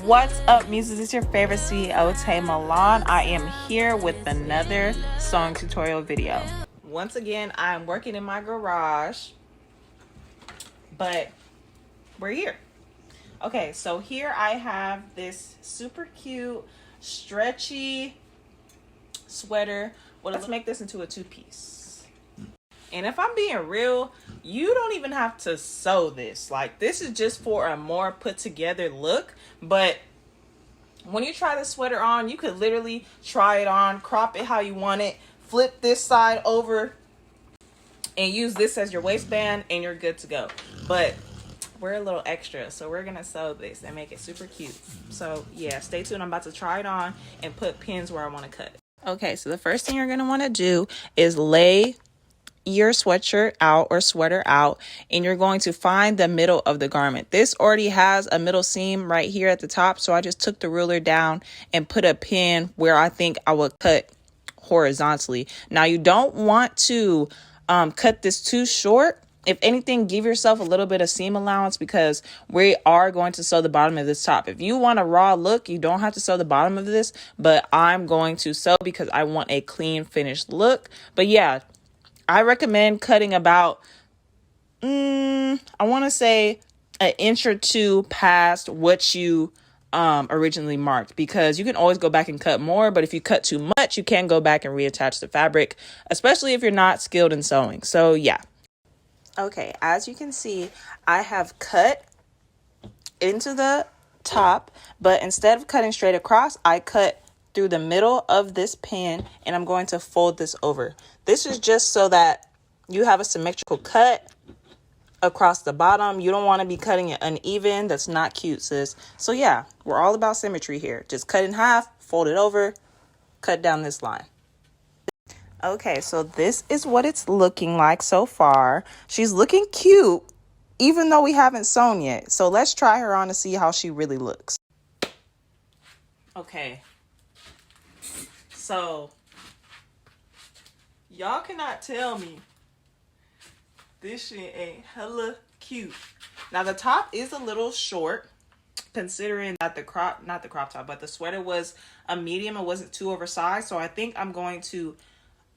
What's up, muses? It's your favorite CEO, 𝙼𝚂𝚂𝚂𝚂. I am here with another sewing tutorial video. Once again, I am working in my garage, but we're here. Okay, so here I have this super cute, stretchy sweater. Well, let's make this into a two-piece. And if I'm being real, you don't even have to sew this. Like, this is just for a more put together look. But when you try the sweater on, you could literally try it on, crop it how you want it, flip this side over, and use this as your waistband, and you're good to go. But we're a little extra, so we're gonna sew this and make it super cute. So yeah, stay tuned. I'm about to try it on and put pins where I want to cut. Okay, so the first thing you're gonna want to do is lay your sweatshirt out or sweater out, and you're going to find the middle of the garment. This already has a middle seam right here at the top, so I just took the ruler down and put a pin where I think I would cut horizontally. Now, you don't want to cut this too short. If anything, give yourself a little bit of seam allowance, because we are going to sew the bottom of this top. If you want a raw look, you don't have to sew the bottom of this, but I'm going to sew because I want a clean finished look. But yeah, I recommend cutting about, I want to say an inch or two past what you originally marked, because you can always go back and cut more. But if you cut too much, you can go back and reattach the fabric, especially if you're not skilled in sewing. So yeah. Okay, as you can see, I have cut into the top, but instead of cutting straight across, I cut through the middle of this pin, and I'm going to fold this over. This is just so that you have a symmetrical cut across the bottom. You don't want to be cutting it uneven. That's not cute, sis. So yeah, we're all about symmetry here. Just cut in half, fold it over, cut down this line. Okay, so this is what it's looking like so far. She's looking cute, even though we haven't sewn yet. So let's try her on to see how she really looks. Okay. So, y'all cannot tell me this shit ain't hella cute. Now, the top is a little short, considering that not the crop top, but the sweater was a medium. It wasn't too oversized. So I think I'm going to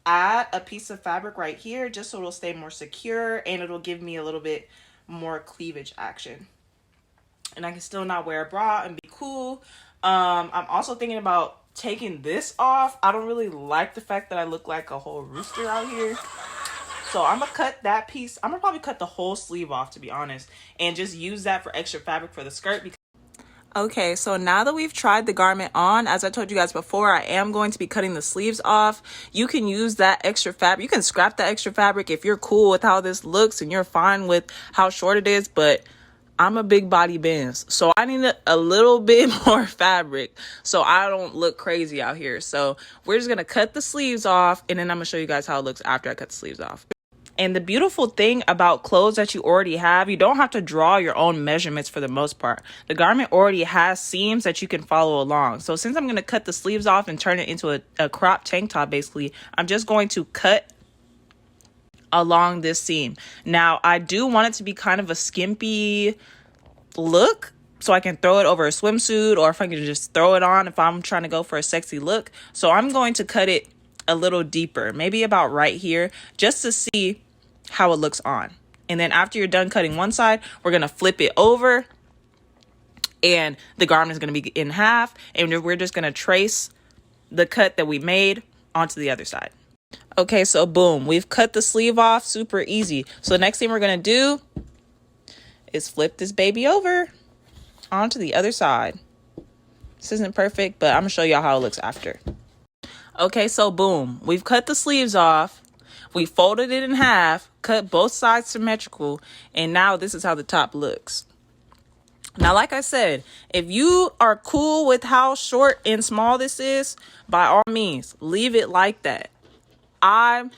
add a piece of fabric right here, just so it'll stay more secure, and it'll give me a little bit more cleavage action. And I can still not wear a bra and be cool. I'm also thinking about taking this off. I don't really like the fact that I look like a whole rooster out here. So I'm gonna cut that piece. I'm gonna probably cut the whole sleeve off, to be honest, and just use that for extra fabric for the skirt. Okay, so now that we've tried the garment on, as I told you guys before, I am going to be cutting the sleeves off. You can use that extra fabric. You can scrap that extra fabric if you're cool with how this looks and you're fine with how short it is, but I'm a big body Benz, so I need a little bit more fabric so I don't look crazy out here. So we're just gonna cut the sleeves off, and then I'm gonna show you guys how it looks after I cut the sleeves off. And the beautiful thing about clothes that you already have, you don't have to draw your own measurements for the most part. The garment already has seams that you can follow along. So since I'm gonna cut the sleeves off and turn it into a crop tank top, basically, I'm just going to cut along this seam. Now, I do want it to be kind of a skimpy look, so I can throw it over a swimsuit, or if I can just throw it on if I'm trying to go for a sexy look. So I'm going to cut it a little deeper, maybe about right here, just to see how it looks on. And then after you're done cutting one side, we're going to flip it over, and the garment is going to be in half, and we're just going to trace the cut that we made onto the other side. Okay, so boom, we've cut the sleeve off, super easy. So the next thing we're gonna do is flip this baby over onto the other side. This isn't perfect, but I'm gonna show y'all how it looks after. Okay, so boom, we've cut the sleeves off, we folded it in half, cut both sides symmetrical, and now this is how the top looks. Now, like I said, if you are cool with how short and small this is, by all means, leave it like that. I'm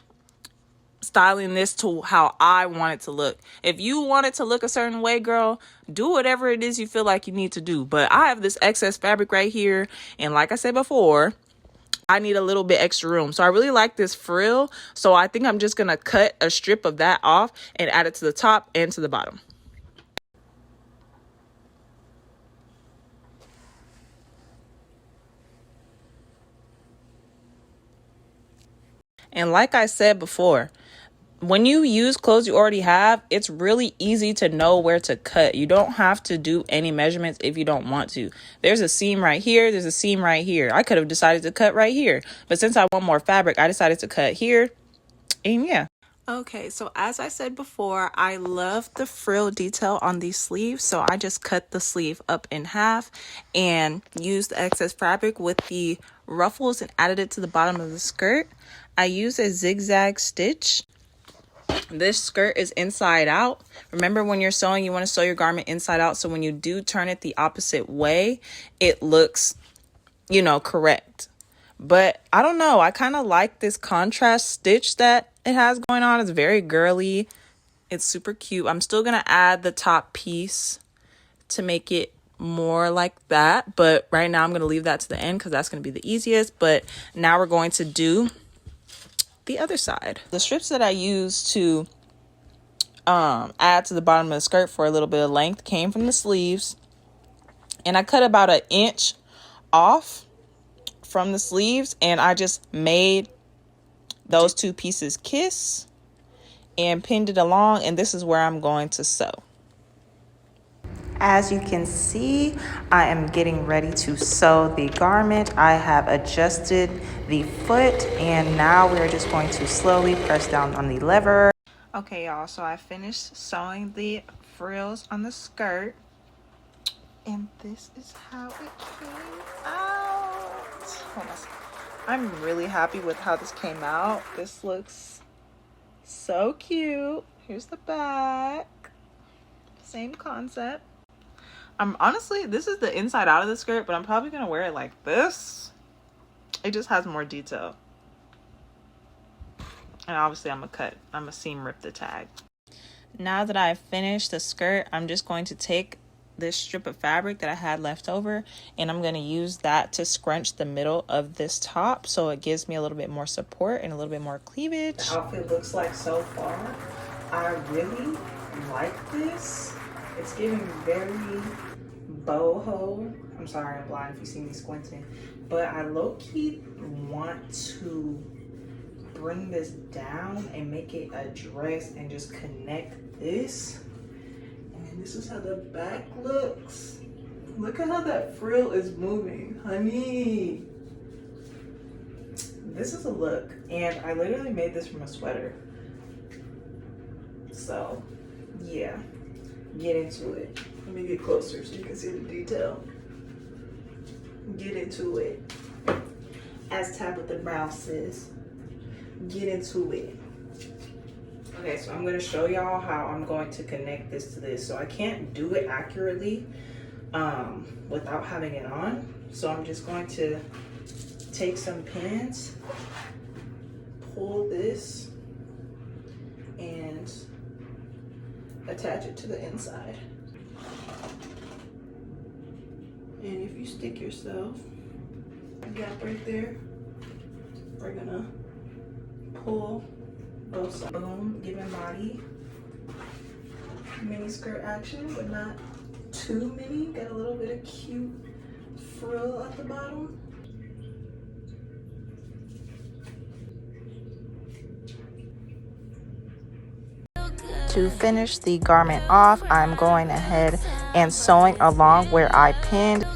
styling this to how I want it to look. If you want it to look a certain way, girl, do whatever it is you feel like you need to do. But I have this excess fabric right here, and like I said before, I need a little bit extra room. So I really like this frill, so I think I'm just gonna cut a strip of that off and add it to the top and to the bottom. And like I said before, when you use clothes you already have, it's really easy to know where to cut. You don't have to do any measurements if you don't want to. There's a seam right here. There's a seam right here. I could have decided to cut right here. But since I want more fabric, I decided to cut here. And yeah. Okay, so as I said before, I love the frill detail on these sleeves. So I just cut the sleeve up in half and used the excess fabric with the ruffles and added it to the bottom of the skirt. I used a zigzag stitch. This skirt is inside out. Remember, when you're sewing, you want to sew your garment inside out. So when you do turn it the opposite way, it looks, correct. But I don't know. I kind of like this contrast stitch that it has going on. It's very girly. It's super cute. I'm still going to add the top piece to make it more like that. But right now I'm going to leave that to the end because that's going to be the easiest. But now we're going to do the other side. The strips that I used to add to the bottom of the skirt for a little bit of length came from the sleeves, and I cut about 1 inch off from the sleeves, and I just made those two pieces kiss and pinned it along, and this is where I'm going to sew. As you can see, I am getting ready to sew the garment. I have adjusted the foot, and now we're just going to slowly press down on the lever. Okay, y'all, so I finished sewing the frills on the skirt, and this is how it came out. Hold on. I'm really happy with how this came out. This looks so cute. Here's the back. Same concept. Honestly, this is the inside out of the skirt, but I'm probably gonna wear it like this. It just has more detail. And obviously I'm a seam rip the tag. Now that I've finished the skirt, I'm just going to take this strip of fabric that I had left over, and I'm going to use that to scrunch the middle of this top so it gives me a little bit more support and a little bit more cleavage. The outfit looks like so far. I really like this. It's giving very boho. I'm sorry, I'm blind if you see me squinting, but I low-key want to bring this down and make it a dress and just connect this. And this is how the back looks. Look at how that frill is moving, honey. This is a look, and I literally made this from a sweater. So yeah, get into it. Let me get closer so you can see the detail. Get into it. As Tabitha Brown says, get into it. Okay, so I'm going to show y'all how I'm going to connect this to this. So I can't do it accurately without having it on. So I'm just going to take some pins, pull this, and attach it to the inside. And if you stick yourself a gap right there, we're gonna pull both sides. Boom, giving body mini skirt action, but not too mini. Got a little bit of cute frill at the bottom. To finish the garment off, I'm going ahead and sewing along where I pinned.